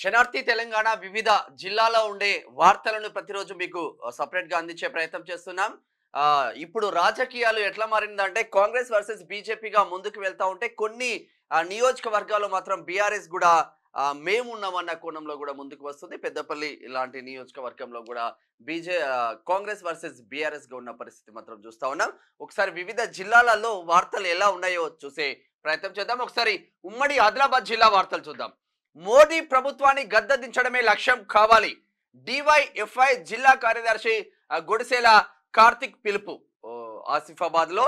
శనార్థి తెలంగాణ వివిధ జిల్లాలో ఉండే వార్తలను ప్రతిరోజు మీకు సపరేట్ గా అందించే ప్రయత్నం చేస్తున్నాం. ఇప్పుడు రాజకీయాలు ఎట్లా మారిందంటే కాంగ్రెస్ వర్సెస్ బీజేపీగా ముందుకు వెళ్తా ఉంటే కొన్ని నియోజకవర్గాల్లో మాత్రం బీఆర్ఎస్ కూడా మేము ఉన్నామన్న కోణంలో కూడా ముందుకు వస్తుంది. పెద్దపల్లి ఇలాంటి నియోజకవర్గంలో కూడా కాంగ్రెస్ వర్సెస్ బీఆర్ఎస్ గా ఉన్న పరిస్థితి మాత్రం చూస్తా ఉన్నాం. ఒకసారి వివిధ జిల్లాలలో వార్తలు ఎలా ఉన్నాయో చూసే ప్రయత్నం చేద్దాం. ఒకసారి ఉమ్మడి ఆదిలాబాద్ జిల్లా వార్తలు చూద్దాం. మోదీ ప్రభుత్వాన్ని గద్దెదించడమే లక్ష్యం కావాలి. డివైఎఫ్ఐ జిల్లా కార్యదర్శి గుడిసేల కార్తిక్ పిలుపు. ఆసిఫాబాద్ లో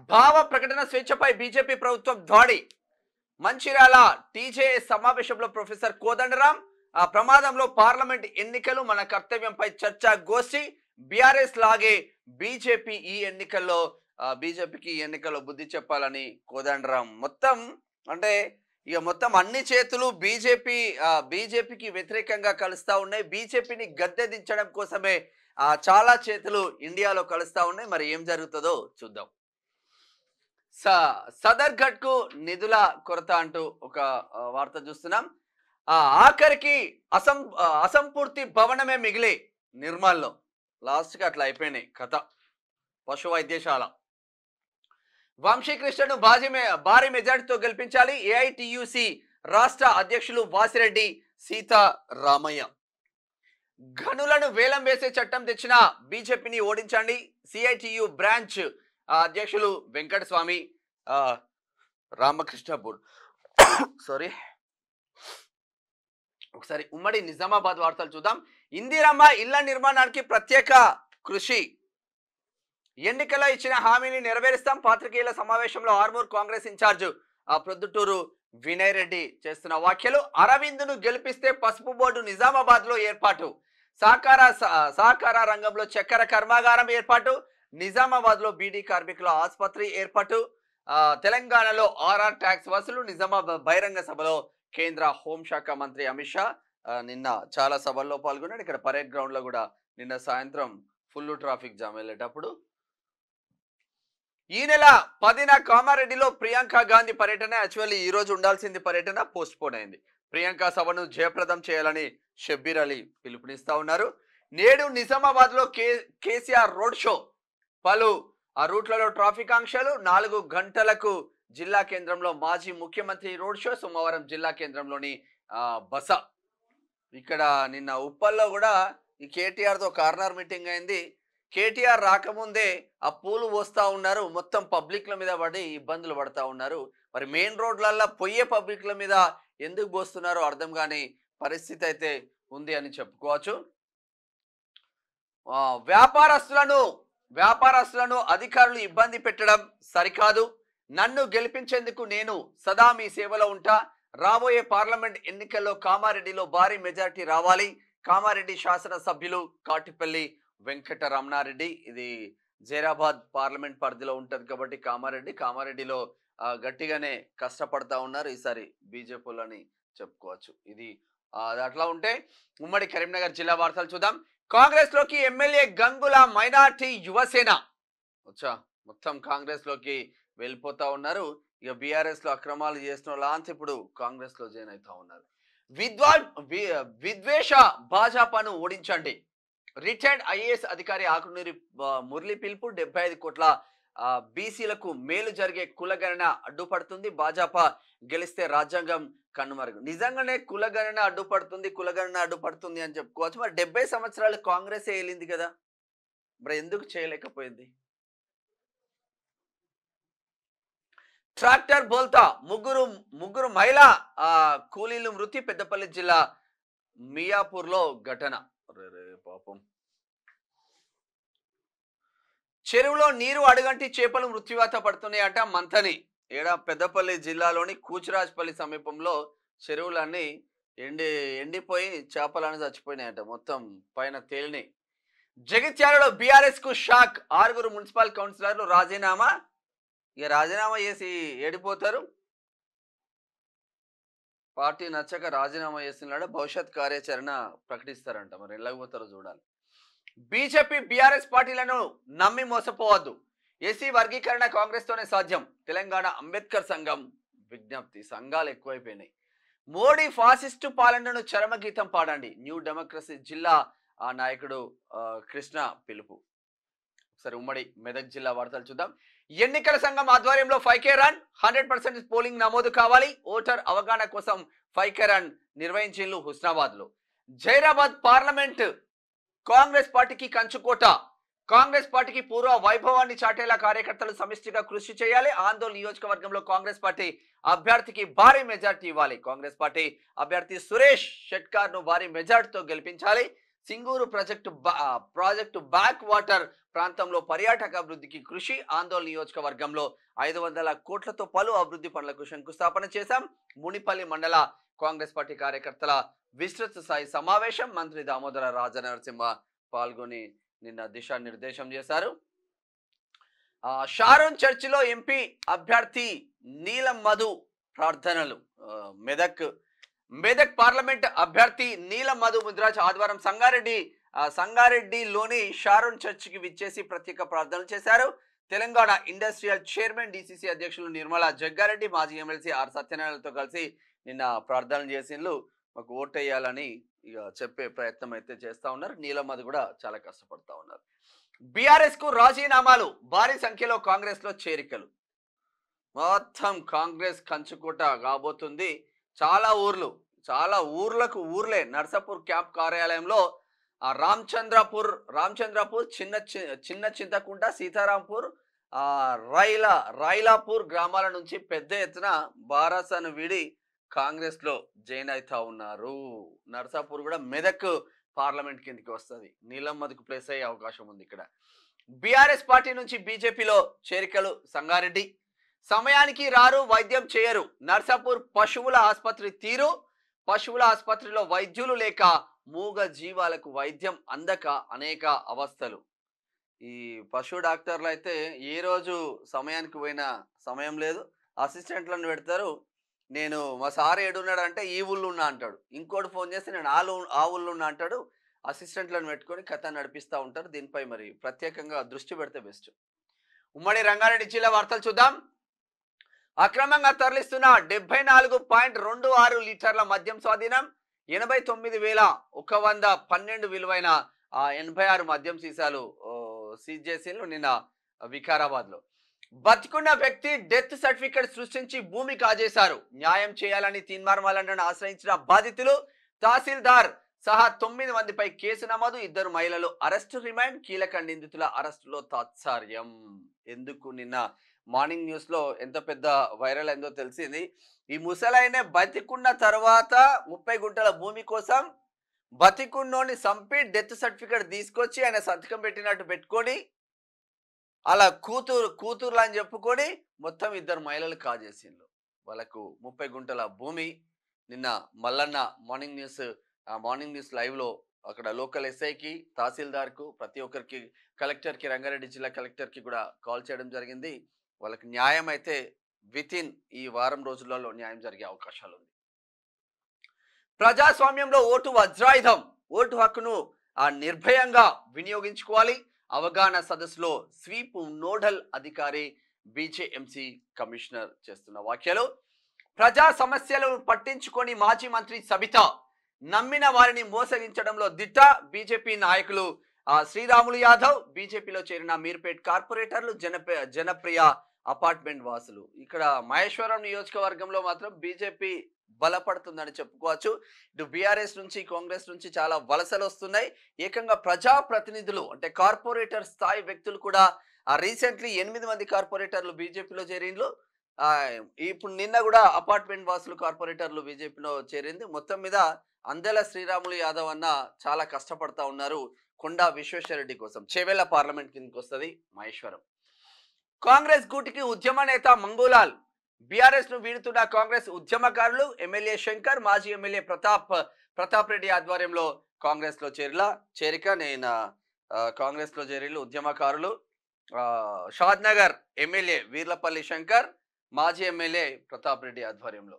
భావ ప్రకటన స్వేచ్ఛపై బీజేపీ ప్రభుత్వం దాడి. మంచిర్యాల టీజేఎస్ సమావేశంలో ప్రొఫెసర్ కోదండరాం ప్రమాదంలో పార్లమెంట్ ఎన్నికలు మన కర్తవ్యంపై చర్చ గోష్ఠి. బీఆర్ఎస్ లాగే బీజేపీ ఈ ఎన్నికల్లో బీజేపీకి ఈ ఎన్నికల్లో బుద్ధి చెప్పాలని కోదండరాం. మొత్తం అంటే ఇక మొత్తం అన్ని చేతులు బీజేపీకి వ్యతిరేకంగా కలుస్తా ఉన్నాయి. బీజేపీని గద్దె దించడం కోసమే చాలా చేతులు ఇండియాలో కలుస్తా ఉన్నాయి. మరి ఏం జరుగుతుందో చూద్దాం. సదర్ఘట్ కు నిధుల కొరత అంటూ ఒక వార్త చూస్తున్నాం. ఆఖరికి అసంపూర్తి భవనమే మిగిలి నిర్మల్లో లాస్ట్ కి అట్లా అయిపోయినాయి కథ. పశు వైద్యశాల వంశీకృష్ణను భారీ మెజార్టీతో గెలిపించాలి. ఏఐటియుసి రాష్ట్ర అధ్యక్షులు వాసిరెడ్డి సీతారామయ్య. గనులను వేలం వేసే చట్టం తెచ్చిన బీజేపీని ఓడించండి. సిఐటియు బ్రాంచ్ అధ్యక్షులు వెంకటస్వామి రామకృష్ణపూర్. సారీ, ఒకసారి ఉమ్మడి నిజామాబాద్ వార్తలు చూద్దాం. ఇందిరమ్మ ఇళ్ల నిర్మాణానికి ప్రత్యేక కృషి. ఎన్నికల్లో ఇచ్చిన హామీని నెరవేరుస్తాం. పాత్రికేయుల సమావేశంలో ఆర్మూర్ కాంగ్రెస్ ఇన్ఛార్జ్ ప్రొద్దుటూరు వినయ్ రెడ్డి చేస్తున్న వ్యాఖ్యలు. అరవింద్ను గెలిపిస్తే పసుపు బోర్డు నిజామాబాద్ లో ఏర్పాటు. సహకార రంగంలో చక్కెర కర్మాగారం ఏర్పాటు. నిజామాబాద్ లో బీడీ కార్మికుల ఆసుపత్రి ఏర్పాటు. తెలంగాణలో ఆర్ఆర్ ట్యాక్స్ వసూలు. నిజామాబాద్ బహిరంగ సభలో కేంద్ర హోంశాఖ మంత్రి అమిత్ షా నిన్న చాలా సభల్లో పాల్గొన్నాడు. ఇక్కడ పరేడ్ గ్రౌండ్ లో కూడా నిన్న సాయంత్రం ఫుల్ ట్రాఫిక్ జామ్ వెళ్ళేటప్పుడు. ఈ నెల 10న కామారెడ్డిలో ప్రియాంక గాంధీ పర్యటన. యాక్చువల్లీ ఈ రోజు ఉండాల్సింది పర్యటన పోస్ట్ పోన్ అయింది. ప్రియాంక సభను జయప్రదం చేయాలని షబ్బీర్ అలీ పిలుపునిస్తా ఉన్నారు. నేడు నిజామాబాద్ లో కేసీఆర్ రోడ్ షో. పలు రూట్లలో ట్రాఫిక్ ఆంక్షలు. 4 గంటలకు జిల్లా కేంద్రంలో మాజీ ముఖ్యమంత్రి రోడ్ షో. సోమవారం జిల్లా కేంద్రంలోని బస. ఇక్కడ నిన్న ఉప్పల్లో కూడా ఈ కేటీఆర్ తో కార్నర్ మీటింగ్ అయింది. కేటీఆర్ రాకముందే ఆ పూలు పోస్తా ఉన్నారు. మొత్తం పబ్లిక్ల మీద పడి ఇబ్బందులు పడతా ఉన్నారు. మరి మెయిన్ రోడ్లల్లో పొయ్యే పబ్లిక్ల మీద ఎందుకు పోస్తున్నారో అర్థం కాని పరిస్థితి అయితే ఉంది అని చెప్పుకోవచ్చు. వ్యాపారస్తులను అధికారులు ఇబ్బంది పెట్టడం సరికాదు. నన్ను గెలిపించేందుకు నేను సదా మీ సేవలో ఉంటా. రాబోయే పార్లమెంట్ ఎన్నికల్లో కామారెడ్డిలో భారీ మెజారిటీ రావాలి. కామారెడ్డి శాసనసభ్యులు కాటిపల్లి వెంకట రమణారెడ్డి. ఇది జైరాబాద్ పార్లమెంట్ పరిధిలో ఉంటది కాబట్టి కామారెడ్డిలో గట్టిగానే కష్టపడతా ఉన్నారు ఈసారి బీజేపీలని చెప్పుకోవచ్చు. ఇది అట్లా ఉంటే ఉమ్మడి కరీంనగర్ జిల్లా వార్తలు చూద్దాం. కాంగ్రెస్ లోకి ఎమ్మెల్యే గంగుల మైనార్టీ యువసేన మొత్తం కాంగ్రెస్ లోకి వెళ్ళిపోతా ఉన్నారు. ఇక బీఆర్ఎస్ లో అక్రమాలు చేసిన లాంటి ఇప్పుడు కాంగ్రెస్ లో జాయిన్ అవుతా ఉన్నారు. విద్వేష భాజపాను ఓడించండి. రిటైర్డ్ ఐఏఎస్ అధికారి ఆకునూరి మురళి పిలుపు. 75 కోట్ల బీసీలకు మేలు జరిగే కులగణన అడ్డుపడుతుంది. భాజపా గెలిస్తే రాజ్యాంగం కనుమరుగు. నిజంగానే కులగణన అడ్డుపడుతుంది అని చెప్పుకోవచ్చు. మరి 70 సంవత్సరాలు కాంగ్రెస్ వెళ్ళింది కదా, మరి ఎందుకు చేయలేకపోయింది? ట్రాక్టర్ బోల్తా ముగ్గురు మహిళా కూలీలు మృతి. పెద్దపల్లి జిల్లా మియాపూర్ లో ఘటన. పాపం. చెరువులో నీరు అడుగంటి చేపలు మృత్యువాత పడుతున్నాయట. మంథని పెద్దపల్లి జిల్లాలోని కూచురాజ్పల్లి సమీపంలో చెరువులన్నీ ఎండిపోయి చేపలన్నీ చచ్చిపోయినాయట. మొత్తం పైన తేలినాయి. జగిత్యాలలో బీఆర్ఎస్ కు షాక్. 6 మున్సిపల్ కౌన్సిలర్లు రాజీనామా. ఇక రాజీనామా చేసి ఏడిపోతారు. పార్టీ నచ్చక రాజీనామా చేస్తున్నాడు. భవిష్యత్ కార్యాచరణ ప్రకటిస్తారంట. మరి ఎలాగపోతారో చూడాలి. బీజేపీ బీఆర్ఎస్ పార్టీలను నమ్మి మోసపోవద్దు. ఎస్సీ వర్గీకరణ కాంగ్రెస్ తోనే సాధ్యం. తెలంగాణ అంబేద్కర్ సంఘం విజ్ఞప్తి. సంఘాలు ఎక్కువైపోయినాయి. మోడీ ఫాసిస్టు పాలనను చరమగీతం పాడండి. న్యూ డెమోక్రసీ జిల్లా నాయకుడు కృష్ణ పిలుపు. సరే, ఉమ్మడి మెదక్ జిల్లా వార్తలు చూద్దాం. ఎన్నికల సంఘం ఆధ్వర్యంలో 5K రన్, 100% పోలింగ్ నమోదు కావాలి. ఓటర్ అవగాహన కోసం 5K రన్ నిర్వహించిండ్రు హుస్నాబాద్ లో. జైరాబాద్ పార్లమెంట్ కాంగ్రెస్ పార్టీకి కంచుకోట. కాంగ్రెస్ పార్టీకి పూర్వ వైభవాన్ని చాటేలా కార్యకర్తలు సమిష్టిగా కృషి చేయాలి. ఆందోళన నియోజకవర్గంలో కాంగ్రెస్ పార్టీ అభ్యర్థికి భారీ మెజార్టీ ఇవ్వాలి. కాంగ్రెస్ పార్టీ అభ్యర్థి సురేష్ షెట్కార్ ను భారీ మెజార్టీతో గెలిపించాలి. సింగూరు ప్రాజెక్టు బ్యాక్ వాటర్ ప్రాంతంలో పర్యాటక అభివృద్ధికి కృషి. ఆందోళన నియోజకవర్గంలో 500 కోట్లతో పలు అభివృద్ధి పనులకు శంకుస్థాపన చేశాం. మునిపల్లి మండల కాంగ్రెస్ పార్టీ కార్యకర్తల విస్తృత స్థాయి సమావేశం. మంత్రి దామోదర రాజనరసింహ పాల్గొని నిన్న దిశానిర్దేశం చేశారు. షారోన్ చర్చిలో ఎంపీ అభ్యర్థి నీలం మధు ప్రార్థనలు. మెదక్ పార్లమెంట్ అభ్యర్థి నీలం మధు ముద్రాజ్ ఆదివారం సంగారెడ్డిలోని షారోన్ చర్చికి విచ్చేసి ప్రత్యేక ప్రార్థనలు చేశారు. తెలంగాణ ఇండస్ట్రియల్ చైర్మన్ డిసిసి అధ్యక్షులు నిర్మలా జగ్గారెడ్డి, మాజీ ఎమ్మెల్సీ ఆర్ సత్యనారాయణతో కలిసి నిన్న ప్రార్థనలు చేసిండ్రు. మాకు ఓటేయాలని ఇక చెప్పే ప్రయత్నం అయితే చేస్తా ఉన్నారు. నీలం మధు కూడా చాలా కష్టపడతా ఉన్నారు. బీఆర్ఎస్ కు రాజీనామాలు, భారీ సంఖ్యలో కాంగ్రెస్ లో చేరికలు. మొత్తం కాంగ్రెస్ కంచుకోట కాబోతుంది. చాలా ఊర్లే నర్సాపూర్ క్యాంప్ కార్యాలయంలో రామచంద్రపూర్, చిన్న చింతకుంట, సీతారాంపూర్, రైలాపూర్ గ్రామాల నుంచి పెద్ద ఎత్తున బారాసాను వీడి కాంగ్రెస్ లో జాయిన్ అవుతా ఉన్నారు. నర్సాపూర్ కూడా మెదక్ పార్లమెంట్ కిందకి వస్తుంది. నీలం మధుకు ప్లేస్ అయ్యే అవకాశం ఉంది. ఇక్కడ బీఆర్ఎస్ పార్టీ నుంచి బీజేపీలో చేరికలు. సంగారెడ్డి సమయానికి రారు, వైద్యం చేయరు. నర్సాపూర్ పశువుల ఆసుపత్రి తీరు. పశువుల ఆసుపత్రిలో వైద్యులు లేక మూగ జీవాలకు వైద్యం అందక అనేక అవస్థలు. ఈ పశు డాక్టర్లు అయితే ఏ రోజు సమయానికి పోయిన సమయం లేదు. అసిస్టెంట్లను పెడతారు. నేను మా సార్ ఏడున్నాడు అంటే ఈ ఊళ్ళో ఉన్నా అంటాడు. ఇంకోటి ఫోన్ చేస్తే నేను ఆ ఊళ్ళో ఉన్నా అంటాడు. అసిస్టెంట్లను పెట్టుకొని కథ నడిపిస్తూ ఉంటారు. దీనిపై మరి ప్రత్యేకంగా దృష్టి పెడితే బెస్ట్. ఉమ్మడి రంగారెడ్డి జిల్లా వార్తలు చూద్దాం. అక్రమంగా తరలిస్తున్న 74.26 లీటర్ల మద్యం స్వాధీనం. 89,112 విలువైన 86 మద్యం సీసాలు సీజ్ చేసిండ్రు నిన్న వికారాబాద్ లో. బతికున్న వ్యక్తి డెత్ సర్టిఫికెట్ సృష్టించి భూమి కాజేశారు. న్యాయం చేయాలని తీన్మార్మలను ఆశ్రయించిన బాధితులు. తహసీల్దార్ సహా 9 మందిపై కేసు నమోదు. 2 మహిళలు అరెస్టు, రిమాండ్. కీలక నిందితుల అరెస్టులో తాత్సార్యం. ఎందుకు నిన్న మార్నింగ్ న్యూస్ లో ఎంత పెద్ద వైరల్ అయిందో తెలిసింది. ఈ ముసలాయనే బతికున్న తర్వాత 30 గుంటల భూమి కోసం బతికున్నోని సంపి డెత్ సర్టిఫికెట్ తీసుకొచ్చి ఆయన సంతకం పెట్టినట్టు పెట్టుకొని అలా కూతుర్లు అని చెప్పుకొని మొత్తం 2 మహిళలు కాజేసిండ్రు. వాళ్ళకు 30 గుంటల భూమి. నిన్న మల్లన్న మార్నింగ్ న్యూస్ లైవ్ లో అక్కడ లోకల్ ఎస్ఐకి, తహసీల్దార్కు, ప్రతి ఒక్కరికి, కలెక్టర్కి, రంగారెడ్డి జిల్లా కలెక్టర్కి కూడా కాల్ చేయడం జరిగింది. వాళ్ళకి న్యాయం అయితే వితిన్ ఈ వారం రోజులలో న్యాయం జరిగే అవకాశాలు ఉంది. ప్రజాస్వామ్యంలో ఓటు వజ్రాయుధం. ఓటు హక్కును నిర్భయంగా వినియోగించుకోవాలి. అవగాహన సదస్సులో స్వీప్ నోడల్ అధికారి బీజేఎంసీ కమిషనర్ చేస్తున్న వ్యాఖ్యలు. ప్రజా సమస్యలను పట్టించుకొని మాజీ మంత్రి సబిత నమ్మిన వారిని మోసగించడంలో దిట్ట. బీజేపీ నాయకులు శ్రీరాములు యాదవ్, బీజేపీలో చేరిన మీర్పేట్ కార్పొరేటర్లు, జనప్రియ అపార్ట్మెంట్ వాసులు. ఇక్కడ మహేశ్వరం నియోజకవర్గంలో మాత్రం బీజేపీ బలపడుతుందని చెప్పుకోవచ్చు. ఇటు బీఆర్ఎస్ నుంచి, కాంగ్రెస్ నుంచి చాలా వలసలు వస్తున్నాయి. ఏకంగా ప్రజాప్రతినిధులు అంటే కార్పొరేటర్ స్థాయి వ్యక్తులు కూడా రీసెంట్లీ 8 మంది కార్పొరేటర్లు బీజేపీలో చేరిండ్రు. ఇప్పుడు నిన్న కూడా అపార్ట్మెంట్ వాసులు కార్పొరేటర్లు బీజేపీలో చేరింది. మొత్తం మీద అందెల శ్రీరాములు యాదవ్ అన్న చాలా కష్టపడతా ఉన్నారు కొండా విశ్వేశ్వరరెడ్డి కోసం. చేవెళ్ల పార్లమెంట్ కిందకి వస్తుంది మహేశ్వరం. కాంగ్రెస్ గూటికి ఉద్యమ నేత మంగూలాల్. బీఆర్ఎస్ ను వీడుతున్న కాంగ్రెస్ ఉద్యమకారులు. ఎమ్మెల్యే శంకర్, మాజీ ఎమ్మెల్యే ప్రతాప్ రెడ్డి ఆధ్వర్యంలో కాంగ్రెస్ లో చేరిక. కాంగ్రెస్ లో చేరిన ఉద్యమకారులు. షాద్ నగర్ ఎమ్మెల్యే వీర్లపల్లి శంకర్, మాజీ ఎమ్మెల్యే ప్రతాప్ రెడ్డి ఆధ్వర్యంలో.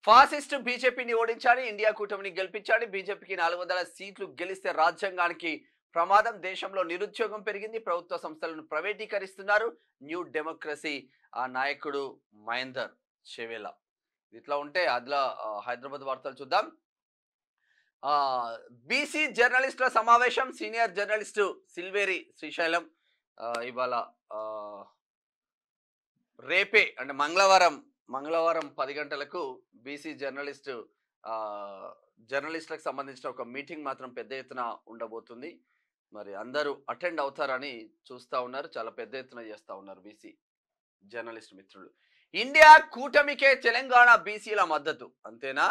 ఫాసిస్ట్ బీజేపీని ఓడించాలి, ఇండియా కూటమిని గెలిపించాలి. బీజేపీకి 400 సీట్లు గెలిస్తే రాజ్యాంగానికి ప్రమాదం. దేశంలో నిరుద్యోగం పెరిగింది. ప్రభుత్వ సంస్థలను ప్రైవేటీకరిస్తున్నారు. న్యూ డెమోక్రసీ నాయకుడు మహేందర్ చెవేలా. ఇట్లా ఉంటే అదిలా హైదరాబాద్ వార్తలు చూద్దాం. ఆ బీసీ జర్నలిస్టుల సమావేశం, సీనియర్ జర్నలిస్టు సిల్వేరి శ్రీశైలం ఇవాళ రేపే అంటే మంగళవారం 10 గంటలకు బీసీ జర్నలిస్టులకు సంబంధించిన ఒక మీటింగ్ మాత్రం పెద్ద ఎత్తున ఉండబోతుంది. మరి అందరూ అటెండ్ అవుతారని చూస్తా ఉన్నారు. చాలా పెద్ద ఎత్తున చేస్తా ఉన్నారు బీసీ జర్నలిస్ట్ మిత్రులు. ఇండియా కూటమికే తెలంగాణ బీసీల మద్దతు అంతేనా?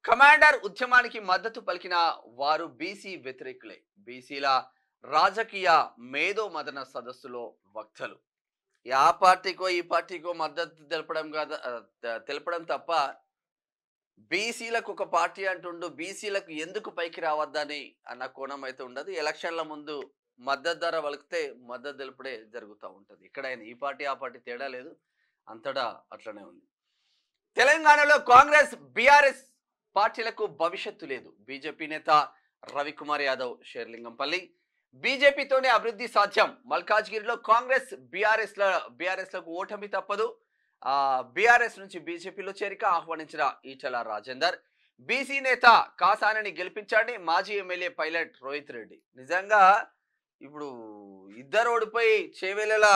కమాండర్ ఉద్యమానికి మద్దతు పలికిన వారు బీసీ వ్యతిరేకులే. బీసీల రాజకీయ మేధో మదన సదస్సులో వక్తలు ఆ పార్టీకో ఈ పార్టీకో మద్దతు తెలపడం తప్ప బీసీలకు ఒక పార్టీ అంటుండు, బీసీలకు ఎందుకు పైకి రావద్దని అన్న కోణం అయితే ఉండదు. ఎలక్షన్ల ముందు మద్దతు ధర వలికితే మద్దతు తెలుపుడే జరుగుతూ ఉంటుంది. ఎక్కడైనా ఈ పార్టీ ఆ పార్టీ తేడా లేదు, అంతటా అట్లనే ఉంది. తెలంగాణలో కాంగ్రెస్ బీఆర్ఎస్ పార్టీలకు భవిష్యత్తు లేదు. బీజేపీ నేత రవికుమార్ యాదవ్ షేర్లింగంపల్లి. బీజేపీతోనే అభివృద్ధి సాధ్యం. మల్కాజ్గిరిలో కాంగ్రెస్ బీఆర్ఎస్లకు ఓటమి తప్పదు. బీఆర్ఎస్ నుంచి బీజేపీలో చేరిక ఆహ్వానించిన ఈటల రాజేందర్. బీసీ నేత కాసానని గెలిపించండి, మాజీ ఎమ్మెల్యే పైలట్ రోహిత్ రెడ్డి. నిజంగా ఇప్పుడు ఇద్దరు ఓడిపోయి చేవేళ్ళ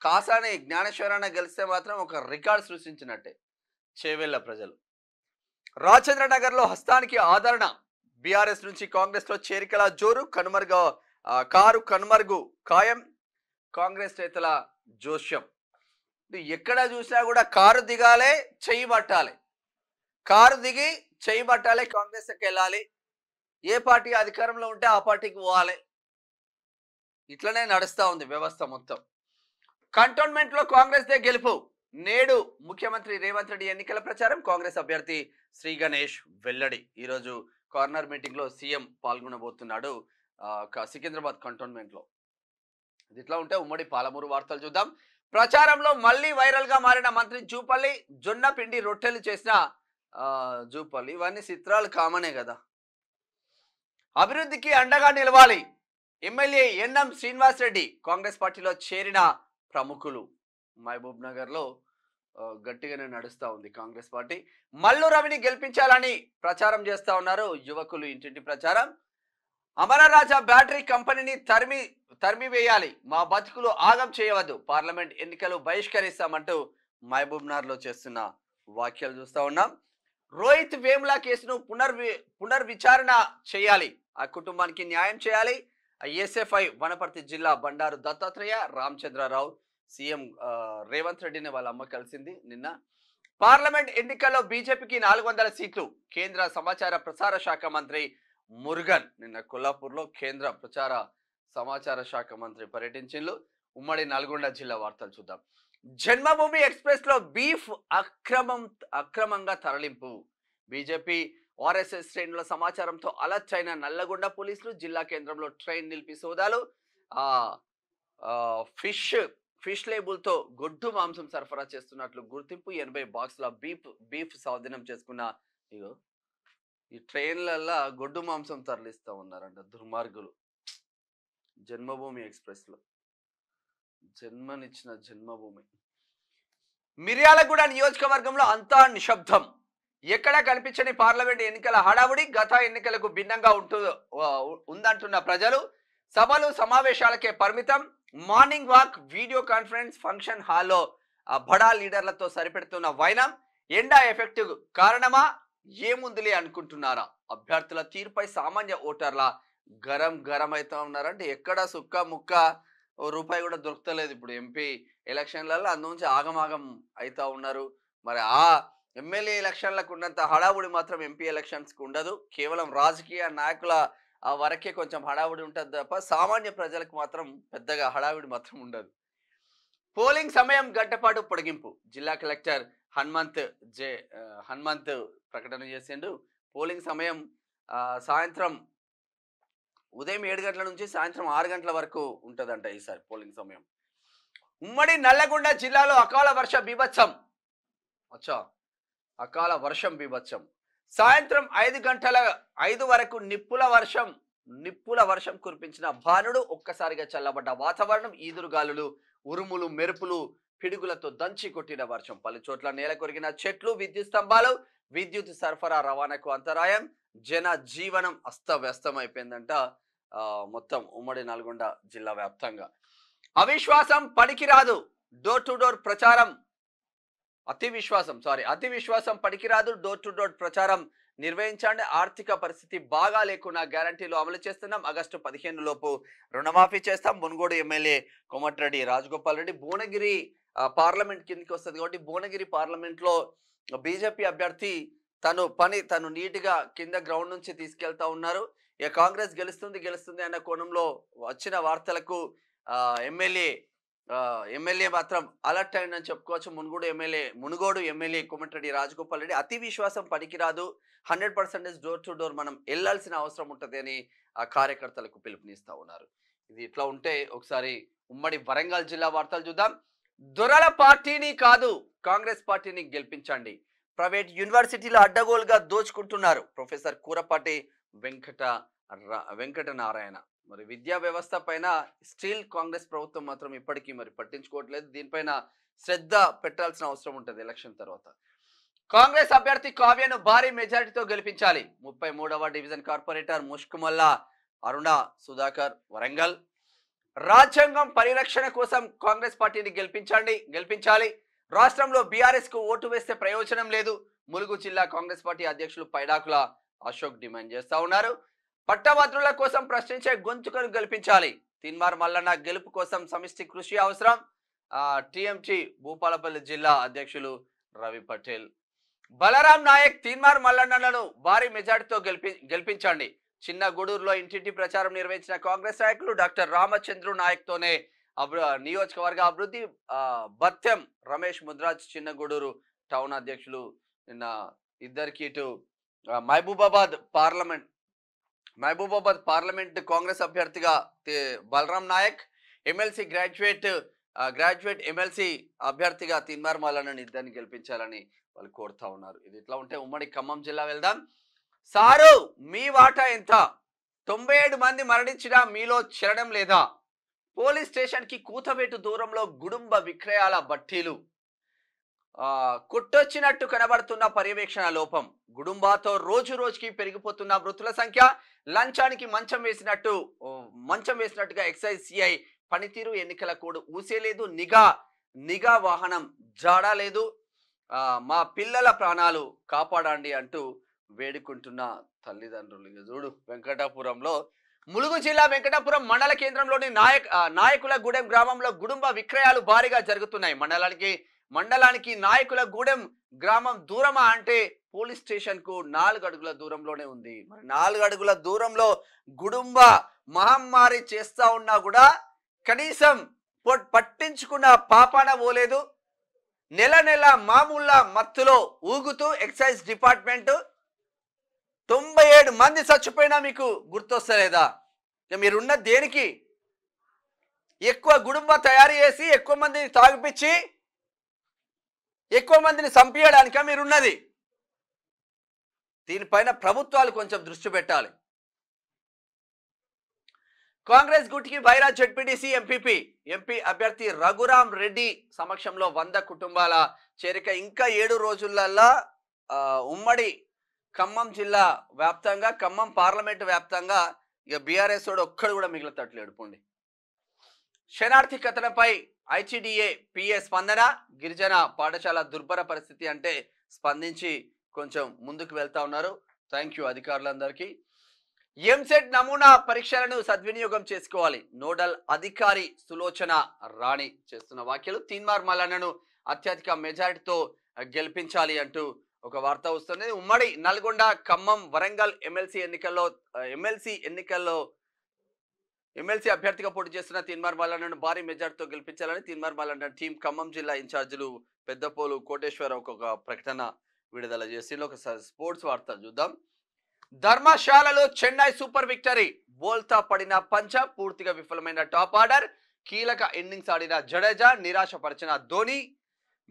కాసాని జ్ఞానేశ్వరాన్ని గెలిస్తే మాత్రం ఒక రికార్డ్ సృష్టించినట్టే చేవేళ్ళ ప్రజలు. రాజేంద్ర నగర్ లో హస్తానికి ఆదరణ. బీఆర్ఎస్ నుంచి కాంగ్రెస్ లో చేరికల జోరు. కనుమరుగు ఖాయం. కాంగ్రెస్ నేతల జోష్యం. ఎక్కడ చూసినా కూడా కారు దిగాలే, చెయ్యి పట్టాలి, కారు దిగి చెయ్యి పట్టాలి, కాంగ్రెస్కి వెళ్ళాలి. ఏ పార్టీ అధికారంలో ఉంటే ఆ పార్టీకి పోవాలి. ఇట్లనే నడుస్తా ఉంది వ్యవస్థ మొత్తం. కంటోన్మెంట్ లో కాంగ్రెస్ దే గెలుపు. నేడు ముఖ్యమంత్రి రేవంత్ రెడ్డి ఎన్నికల ప్రచారం. కాంగ్రెస్ అభ్యర్థి శ్రీ గణేష్ వెల్లడి. ఈరోజు కార్నర్ మీటింగ్ లో సీఎం పాల్గొనబోతున్నాడు సికింద్రాబాద్ కంటోన్మెంట్ లో. ఇది ఇట్లా ఉంటే ఉమ్మడి పాలమూరు వార్తలు చూద్దాం. ప్రచారంలో మళ్ళీ వైరల్ గా మారిన మంత్రి జూపల్లి. జొన్న పిండి రొట్టెలు చేసిన జూపల్లి. ఇవన్నీ చిత్రాలు కామనే కదా. అభివృద్ధికి అండగా నిలవాలి. MLA NM Srinivas Reddy. కాంగ్రెస్ పార్టీలో చేరిన ప్రముఖులు. మహబూబ్ నగర్ లో గట్టిగానే నడుస్తా ఉంది కాంగ్రెస్ పార్టీ. మల్లు రవిని గెలిపించాలని ప్రచారం చేస్తా ఉన్నారు యువకులు. ఇంటింటి ప్రచారం. అమరరాజా బ్యాటరీ కంపెనీని తరిమివేయాలి, మా బతుకులు ఆగం చేయవద్దు, పార్లమెంట్ ఎన్నికలు బహిష్కరిస్తామంటూ మహబూబ్ నగర్ లో చేస్తున్న వ్యాఖ్యలు చూస్తా ఉన్నాం. రోహిత్ వేముల కేసును పునర్విచారణ చేయాలి, ఆ కుటుంబానికి న్యాయం చేయాలి. ఎస్ఎఫ్ఐ వనపర్తి జిల్లా బండారు దత్తాత్రేయ రామచంద్రరావు. సీఎం రేవంత్ రెడ్డిని వాళ్ళ అమ్మ కలిసింది నిన్న. పార్లమెంట్ ఎన్నికల్లో బీజేపీకి 400 సీట్లు. కేంద్ర సమాచార ప్రసార శాఖ మంత్రి మురుగన్ నిన్న కొల్లాపూర్లో కేంద్ర ప్రచార సమాచార శాఖ మంత్రి పర్యటించిండ్రు. ఉమ్మడి నల్గొండ జిల్లా వార్తలు చూద్దాం. జన్మభూమి ఎక్స్ప్రెస్ లో బీఫ్ అక్రమంగా తరలింపు. బీజేపీ ఆర్ఎస్ఎస్ శ్రేణుల సమాచారంతో అలర్ట్ అయిన నల్లగొండ పోలీసులు జిల్లా కేంద్రంలో ట్రైన్ నిలిపి సోదాలు. ఫిష్ లేబుల్ తో గొడ్డు మాంసం సరఫరా చేస్తున్నట్లు గుర్తింపు. 80 బాక్సుల బీఫ్ స్వాధీనం చేసుకున్న ఈ ట్రైన్లల్లో గొడ్డు మాంసం తరలిస్తా ఉన్నారంట దుర్మార్గులు. జన్మభూమి ఎక్స్ప్రెస్ లో జన్మనిచ్చిన జన్మభూమి. మిర్యాలగూడ నియోజకవర్గంలో అంతా నిశ్శబ్దం. ఎక్కడ కనిపించని పార్లమెంట్ ఎన్నికల హడావుడి. గత ఎన్నికలకు భిన్నంగా ఉందంటున్న ప్రజలు. సభలు సమావేశాలకే పరిమితం. Morning walk, video conference, function హాల్లో బడా లీడర్లతో సరిపెడుతున్న వైనం. ఎండా ఎఫెక్టివ్ కారణమా, ఏముందిలే అనుకుంటున్నారా? అభ్యర్థుల తీరుపై సామాన్య ఓటర్ల గరం అవుతా ఉన్నారంటే ఎక్కడ సుక్క ముక్క రూపాయి కూడా దొరుకుతలేదు ఇప్పుడు ఎంపీ ఎలక్షన్లలో. అందునుంచి ఆగమాగం అవుతా ఉన్నారు. మరి ఆ ఎమ్మెల్యే ఎలక్షన్లకు ఉన్నంత హడావుడి మాత్రం ఎంపీ ఎలక్షన్స్కి ఉండదు. కేవలం రాజకీయ నాయకుల వరకే కొంచెం హడావుడి ఉంటుంది తప్ప సామాన్య ప్రజలకు మాత్రం పెద్దగా హడావుడి మాత్రం ఉండదు. పోలింగ్ సమయం గంటపాటు పొడిగింపు. జిల్లా కలెక్టర్ హనుమంత్ ప్రకటన చేసిండు. పోలింగ్ సమయం సాయంత్రం ఉదయం 7 గంటల నుంచి సాయంత్రం 6 గంటల వరకు ఉంటుందంట ఈసారి పోలింగ్ సమయం. ఉమ్మడి నల్లగొండ జిల్లాలో అకాల వర్షం బీభత్సం. సాయంత్రం 5 వరకు నిప్పుల వర్షం కురిపించిన భానుడు. ఒక్కసారిగా చల్లబడ్డ వాతావరణం. ఈదురుగాలులు, ఉరుములు, మెరుపులు పిడుగులతో దంచి కొట్టిన వర్షం, పలు చోట్ల నేల కొరిగిన చెట్లు, విద్యుత్ స్తంభాలు, విద్యుత్ సరఫరా రవాణాకు అంతరాయం, జన జీవనం అస్తవ్యస్తం అయిపోయిందంట. మొత్తం ఉమ్మడి నల్గొండ జిల్లా వ్యాప్తంగా అవిశ్వాసం పనికిరాదు, డోర్ టు డోర్ ప్రచారం అతి విశ్వాసం పనికిరాదు, డోర్ టు డోర్ ప్రచారం నిర్వహించండి. ఆర్థిక పరిస్థితి బాగా లేకున్నా గ్యారంటీలు అమలు చేస్తున్నాం. ఆగస్టు 15 లోపు రుణమాఫీ చేస్తాం. మునుగోడు ఎమ్మెల్యే కోమటిరెడ్డి రాజగోపాల్ రెడ్డి. భువనగిరి పార్లమెంట్ కిందకి వస్తుంది కాబట్టి భువనగిరి పార్లమెంట్ లో బీజేపీ అభ్యర్థి తను నీట్ గా కింద గ్రౌండ్ నుంచి తీసుకెళ్తా ఉన్నారు. ఇక కాంగ్రెస్ గెలుస్తుంది అన్న కోణంలో వచ్చిన వార్తలకు ఎమ్మెల్యే మాత్రం అలర్ట్ అయిందని చెప్పుకోవచ్చు. మునుగోడు ఎమ్మెల్యే కోమటిరెడ్డి రాజగోపాల్ రెడ్డి అతి విశ్వాసం పనికిరాదు, 100% డోర్ టు డోర్ మనం వెళ్లాల్సిన అవసరం ఉంటుంది అని ఆ కార్యకర్తలకు పిలుపునిస్తా ఉన్నారు. ఇది ఇట్లా ఉంటే ఒకసారి ఉమ్మడి వరంగల్ జిల్లా వార్తలు చూద్దాం. దొరల పార్టీని కాదు కాంగ్రెస్ పార్టీని గెలిపించండి, ప్రైవేట్ యూనివర్సిటీలు అడ్డగోలుగా దోచుకుంటున్నారు, ప్రొఫెసర్ కూరపాటి వెంకట నారాయణ. మరి విద్యా వ్యవస్థ పైన స్టిల్ కాంగ్రెస్ ప్రభుత్వం మాత్రం ఇప్పటికీ మరి పట్టించుకోవట్లేదు. దీనిపైన శ్రద్ధ పెట్టాల్సిన అవసరం ఉంటుంది ఎలక్షన్ తర్వాత. కాంగ్రెస్ అభ్యర్థి కావ్యను భారీ మెజారిటీతో గెలిపించాలి, 33వ డివిజన్ కార్పొరేటర్ ముష్కుమల్ల అరుణ సుధాకర్ వరంగల్. రాజ్యాంగం పరిరక్షణ కోసం కాంగ్రెస్ పార్టీని గెలిపించాలి. రాష్ట్రంలో బీఆర్ఎస్ కు ఓటు వేస్తే ప్రయోజనం లేదు, ములుగు జిల్లా కాంగ్రెస్ పార్టీ అధ్యక్షులు పైడాకుల అశోక్ డిమాండ్ చేస్తా ఉన్నారు. పట్టభద్రుల కోసం ప్రశ్నించే గొంతుకను గెలిపించాలి, తీన్మార్ మల్లన్న గెలుపు కోసం సమిష్టి కృషి అవసరం. టీఎంటీ భూపాలపల్లి జిల్లా అధ్యక్షులు రవి పటేల్. బలరాం నాయక్ తీన్మార్ మల్లన్నలను భారీ మెజార్టీతో గెలిపించండి. చిన్న గూడూరులో ఇంటింటి ప్రచారం నిర్వహించిన కాంగ్రెస్ నాయకులు డాక్టర్ రామచంద్రు నాయక్ తోనే నియోజకవర్గ అభివృద్ధి. బత్యం రమేష్ ముద్రాజ్ చిన్నగూడూరు టౌన్ అధ్యక్షులు. నిన్న ఇద్దరికి ఇటు మహబూబాబాద్ పార్లమెంట్ కాంగ్రెస్ అభ్యర్థిగా Balaram Naik, MLC graduate MLC అభ్యర్థిగా తీన్మార్ మల్లన్నను ఇద్దరిని గెలిపించాలని వాళ్ళు కోరుతా ఉన్నారు. ఇది ఇట్లా ఉంటే ఉమ్మడి ఖమ్మం జిల్లా వెళ్దాం. సారు మీ వాటా ఎంత? 97 మంది మరణించినా మీలో చేరడం లేదా? పోలీస్ స్టేషన్ కి కూతవేటు దూరంలో గుడుంబ విక్రయాల బట్టీలు. కొట్టొచ్చినట్టు కనబడుతున్న పర్యవేక్షణ లోపం. గుడుంబాతో రోజుకి పెరిగిపోతున్న మృతుల సంఖ్య. లంచానికి మంచం వేసినట్టుగా ఎక్సైజ్ సిఐ పనితీరు. ఎన్నికల కోడ్ ఊసేలేదు, నిఘా వాహనం జాడా లేదు. మా పిల్లల ప్రాణాలు కాపాడండి అంటూ వేడుకుంటున్న తల్లిదండ్రులు. చూడు వెంకటాపురంలో, ములుగు జిల్లా వెంకటాపురం మండల కేంద్రంలోని నాయకుల గూడెం గ్రామంలో గుడుంబ విక్రయాలు భారీగా జరుగుతున్నాయి. మండలానికి నాయకుల గూడెం గ్రామం దూరమా అంటే పోలీస్ స్టేషన్ కు 4 అడుగుల దూరంలోనే ఉంది. మరి 4 అడుగుల దూరంలో గుడుంబ మహమ్మారి చేస్తా ఉన్నా కూడా కనీసం పట్టించుకున్న పాపాన పోలేదు. నెల మామూళ్ళ మత్తులో ఊగుతూ ఎక్సైజ్ డిపార్ట్మెంట్ 97 మంది చచ్చిపోయినా మీకు గుర్తొస్తలేదా? మీరున్న దేనికి? ఎక్కువ గుడుంబ తయారు చేసి ఎక్కువ మందిని తాగిపించి ఎక్కువ మందిని చంపియడానిక మీరున్నది? దీనిపైన ప్రభుత్వాలు కొంచెం దృష్టి పెట్టాలి. కాంగ్రెస్ గుట్టికి వైరా జెడ్పీటీసీ ఎంపీ అభ్యర్థి రఘురాం రెడ్డి సమక్షంలో 100 కుటుంబాల చేరిక. ఇంకా 7 రోజులల్లా ఉమ్మడి ఖమ్మం జిల్లా వ్యాప్తంగా, ఖమ్మం పార్లమెంటు వ్యాప్తంగా ఇక బీఆర్ఎస్ వాడు ఒక్కడు కూడా మిగిలితట్లేడు. పోండి. శనార్థి కథనపై ఐటీడీఏ పిఏ స్పందన. గిరిజన పాఠశాల దుర్భర పరిస్థితి అంటే స్పందించి కొంచెం ముందుకు వెళ్తా ఉన్నారు. థ్యాంక్ యూ అధికారులందరికీ. ఎంసెట్ నమూనా పరీక్షలను సద్వినియోగం చేసుకోవాలి, నోడల్ అధికారి సులోచన రాణి చేస్తున్న వ్యాఖ్యలు. తీన్మార్ మల్లన్నను అత్యధిక మెజారిటీతో గెలిపించాలి అంటూ ఒక వార్త వస్తుంది. ఉమ్మడి నల్గొండ, ఖమ్మం, వరంగల్ ఎమ్మెల్సీ అభ్యర్థిగా పోటీ చేస్తున్న తీన్మార్ మల్లన్నను భారీ మెజార్టీతో గెలిపించాలని తీన్మార్ మల్లన్న టీం ఖమ్మం జిల్లా ఇన్ఛార్జీలు పెద్దపోలు కోటేశ్వరరావు ఒక ప్రకటన విడుదల చేసి ఒక స్పోర్ట్స్ వార్త చూద్దాం. ధర్మశాలలో చెన్నై సూపర్ విక్టరీ. బోల్తా పడిన పంజాబ్, పూర్తిగా విఫలమైన టాప్ ఆర్డర్. కీలక ఇన్నింగ్స్ ఆడిన జడేజా, నిరాశపరిచిన ధోని.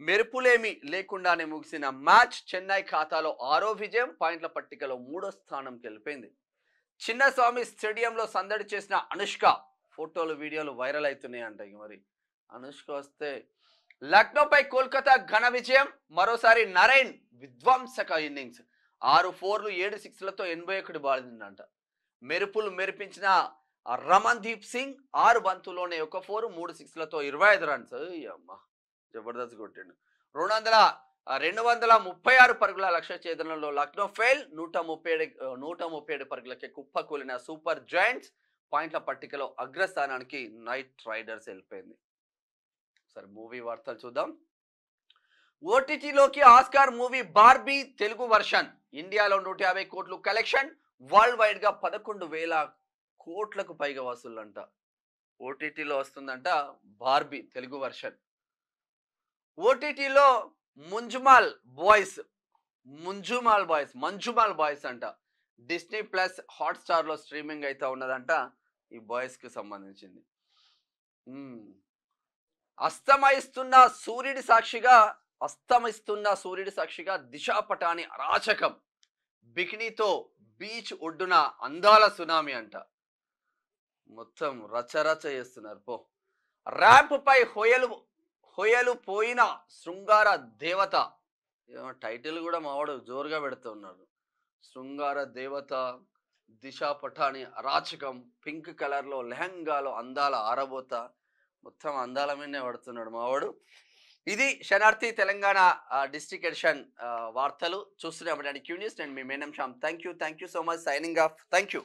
మెరుపులేమి లేకుండానే ముగిసిన మ్యాచ్. చెన్నై ఖాతాలో 6వ విజయం, పాయింట్ల పట్టికలో 3వ స్థానంకి వెళ్ళిపోయింది. చిన్నస్వామి స్టేడియంలో సందడి చేసిన అనుష్క. ఫోటోలు వీడియోలు వైరల్ అవుతున్నాయి అంట. మరి అనుష్క వస్తే లక్నోపై కోల్కతా ఘన విజయం, మరోసారి నరైన్ విధ్వంసక ఇన్నింగ్స్ 6 4లు 7 6లతో 81 బాలిందంట. మెరుపులు మెరిపించిన రమన్ దీప్ సింగ్ 6 బంతుల్లోనే 1 4 3 6లతో 25 రన్స్. అమ్మా జబర్దస్త్ కొట్టిండు. 236 పరుగుల లక్ష్య ఛేదనలో లక్నో ఫెయిల్. 137 పరుగులకే కుప్పకూలిన సూపర్ జాయింట్స్ పాయింట్ల పట్టికలో అగ్రస్థానానికి నైట్ రైడర్స్ వెళ్ళిపోయింది. సరే మూవీ వార్తలు చూద్దాం. ఓటీటీలోకి Oscar movie Barbie Telugu version. ఇండియాలో 150 కోట్లు కలెక్షన్, వరల్డ్ వైడ్ గా 11,000 కోట్లకు పైగా వసూళ్ళంట. ఓటీటీలో వస్తుందంట బార్బీ తెలుగు వర్షన్. ఓటీటీలో మంజుమాల్ బాయ్స్ అంట. డిస్నీ ప్లస్ హాట్స్టార్ లో స్ట్రీమింగ్ అయితే ఉన్నదంట ఈ బాయ్స్ కి సంబంధించింది. అస్తమిస్తున్న సూర్యుడి సాక్షిగా దిశా పటాని అరాచకం. బికినీతో బీచ్ ఒడ్డున అందాల సునామీ అంట. మొత్తం రచరచ చేస్తున్నారు పో. ర్యాంప్ పై హొయలు పోయిన శృంగార దేవత. టైటిల్ కూడా మావాడు జోరుగా పెడుతున్నారు. శృంగార దేవత, దిశా పటాని అరాచకం, పింక్ కలర్ లో లెహంగాలో అందాల ఆరబోత, మొత్తం అందాల మీదనే పడుతున్నాడు మావాడు. ఇది శనార్థి తెలంగాణ డిస్ట్రిక్ట్ ఎడిషన్ వార్తలు చూస్తున్నాం. Q news. నేను మీ Menam Shyam. Thank you so much. Signing off. Thank you.